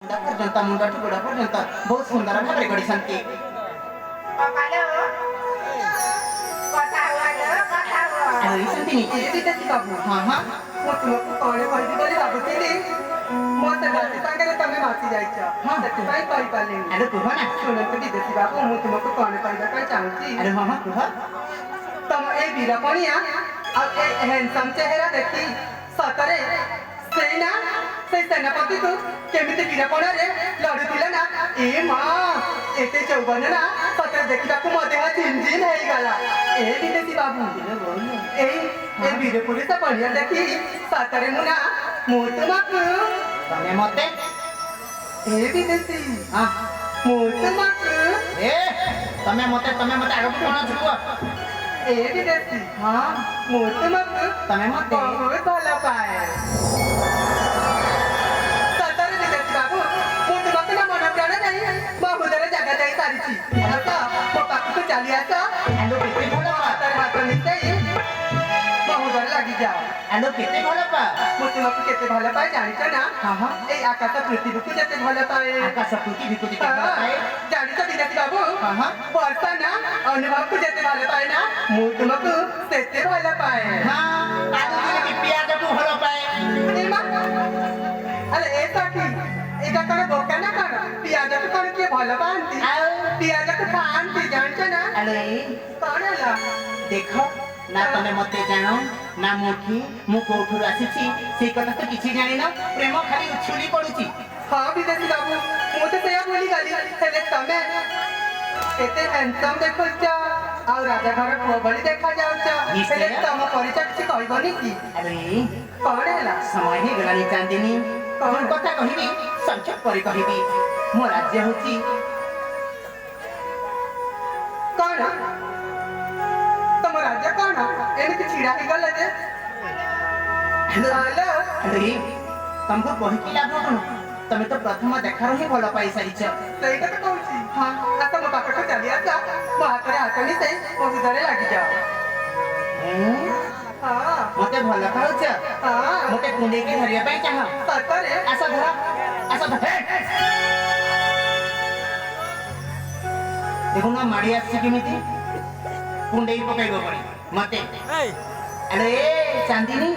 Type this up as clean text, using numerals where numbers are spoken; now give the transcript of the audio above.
पर्यंत मुंडाठू गोडापर्यंत बहुत सुंदर भाବରେ ଗଢ଼ିଛନ୍ତି। ଆଉ ଏଇଛନ୍ତି ନିଜେ ବି ଦେଖିବାକୁ। ହଁ ହଁ ମୁଁ ତୁମକୁ କଣ କହିବି ବୋଲି ଭାବୁଥିଲି ମତେ ରାତି ସାଙ୍ଗରେ ତମେ ମାତି ଯାଇଛ। ହଁ ସେଥିପାଇଁ କହିପାରିଲିନି। ଆରେ କୁହ ନା। ଶୁଣନ୍ତୁ ବିଦେଶୀ ବାବୁ, ମୁଁ ତୁମକୁ କଣ କହିବା ପାଇଁ ଚାହୁଁଛି। ଆରେ ହଁ ହଁ କୁହ। ତମ ଏଇ ବୀରପଣିଆ ଆଉ ଏଇ ହ୍ୟାଣ୍ଡସମ୍ ଚେହେରା ଦେଖି ସତରେ ସେଇ ନା ସେଇ ସେନାପତିକୁ କେମିତି ବୀରପଣାରେ ଲଢୁଥିଲେ ନା। ଏ ମା ଏତେ ଯୌବନ ନା ସତରେ ଦେଖିବାକୁ ମୋ ଦେହ ଝିନଝିନ ହେଇଗଲା। ଏ ବିଦେଶୀ ବାବୁ, ଏଇ ବୀର ପୁରୁଷ ପଣିଆ ଦେଖି ସତରେ ମୁଁ ତୁମକୁ ତମେ ମତେ ଏ ବିଦେଶୀ ହଁ ମୁଁ ତୁମକୁ ଏ ତମେ ମତେ ଆଗକୁ କଣ ଛୁଅ ଏ ବିଦେଶୀ ହଁ ମୁଁ ତୁମକୁ ତମେ ମତେ ବହୁତ ଭଲ ପାଏ। ସତରେ ବିଦେଶୀ ବାବୁ, ମୁଁ ତୁମକୁ ନା ମନ ପ୍ରାଣ ଦେଇ ମୋ ହୃଦୟରେ ଜାଗା ଦେଇ ସାରିଛି। ଆସ ମୋ ପାଖକୁ ଚାଲି ଆସ। ଆଲୋ କେତେ ଭଲ ମୋ ପା ହାତରେ ହାତ ମିଶେଇ ମୋ ହୃଦୟରେ ଲାଗିଯାଅ। ଆଲୋ କେତେ ଭଲ ପା ମୁଁ ତୁମକୁ କେତେ ଭଲ ପାଏ ଜାଣିଛ ନା? ହଁ ହଁ ଏଇ ଆକାଶ ପୃଥିବୀକୁ ଯେତେ ଭଲ ପାଏ। ଆକାଶ ପୃଥିବୀକୁ ଯେତେ ଭଲ ପାଏ। ଜାଣିଛ ବିଦେଶୀ ବାବୁ, ହଁ ହଁ ବର୍ଷା ନା ଅନୁଭବକୁ ଯେତେ ଭଲ ପାଏ ନା, ମୁଁ ତୁମକୁ ସେତେ ଭଲ ପାଏ। ହଁ ଆଗକୁ ବି ପିଆଜକୁ ଭଲ ପାଏ। ଏ ମା, ଆରେ ଏ ସଖୀ, ଏଇଟା କଣ ବୋକା ନା କଣ? ପିଆଜକୁ କଣ କିଏ ଭଲ ପାଆନ୍ତି? ଆଉ ପିଆଜକୁ ଖାଆନ୍ତି ଜାଣିଛ ନା? ଆଲୋ କଣ ହେଲା? ଦେଖ ନା ତମେ ମତେ ଜାଣ ନା ମୁଁ କୋଉଠୁ ଆସିଛି ସେଇ କଥା ତ କିଛି ଜାଣିନ। ପ୍ରେମ ଖାଲି ଉଛୁଳି ପଡୁଛି। ହଁ ବିଦେଶୀ ବାବୁ, ମୁଁ ତ ସେଇଆ ଭୁଲିଗଲି। ହେଲେ ତମେ କେତେ ହ୍ୟାଣ୍ଡସମ୍ ଦେଖୁଛ ଆଉ ରାଜା ଘର ପୁଅ ଭଳି ଦେଖାଯାଉଛ। ନିଶ୍ଚୟ। ହେଲେ ତମ ପରିଚୟ କିଛି କହିବନି କି? ଆରେ କଣ ହେଲା? ସମୟ ହେଇଗଲାଣି ଚାନ୍ଦିନୀ। କଣ? ଯୋଉ କଥା କହିବି ସଂକ୍ଷେପ କରି କହିବି। ମୋ ରାଜ୍ୟ ହଉଛି କଣ? ତମ ରାଜା କଣ ଏମିତି ଛିଡା ହେଇଗଲେ ଯେ? ଆଲୋ ହ୍ୟାଲୋ, ତମକୁ କହିକି ଲାଭ କଣ? ତମେ ତ ପ୍ରଥମ ଦେଖାରୁ ହିଁ ଭଲ ପାଇସାରିଛ। ସେଇଟା ତ କହୁଛି। ହଁ ଆସ ମୋ ପାଖକୁ ଚାଲି ଆସ। ମୋ ହାତରେ ହାତ ମିଶେଇ ମୋ ହୃଦୟରେ ଲାଗିଯାଅ। ହଁ ମତେ ଭଲ ପାଉଛ? ହଁ ମତେ କୁଣ୍ଡେଇକି ଧରିବା ପାଇଁ ଚାହଁ? ସତରେ ଆସ ଧର ଆସ ଧର। ଦେଖୁନ ମାଡି ଆସିଛି କେମିତି। କୁଣ୍ଡେଇ ପକେଇବ ପୁଣି ମତେ। ଆରେ ଚାନ୍ଦିନୀ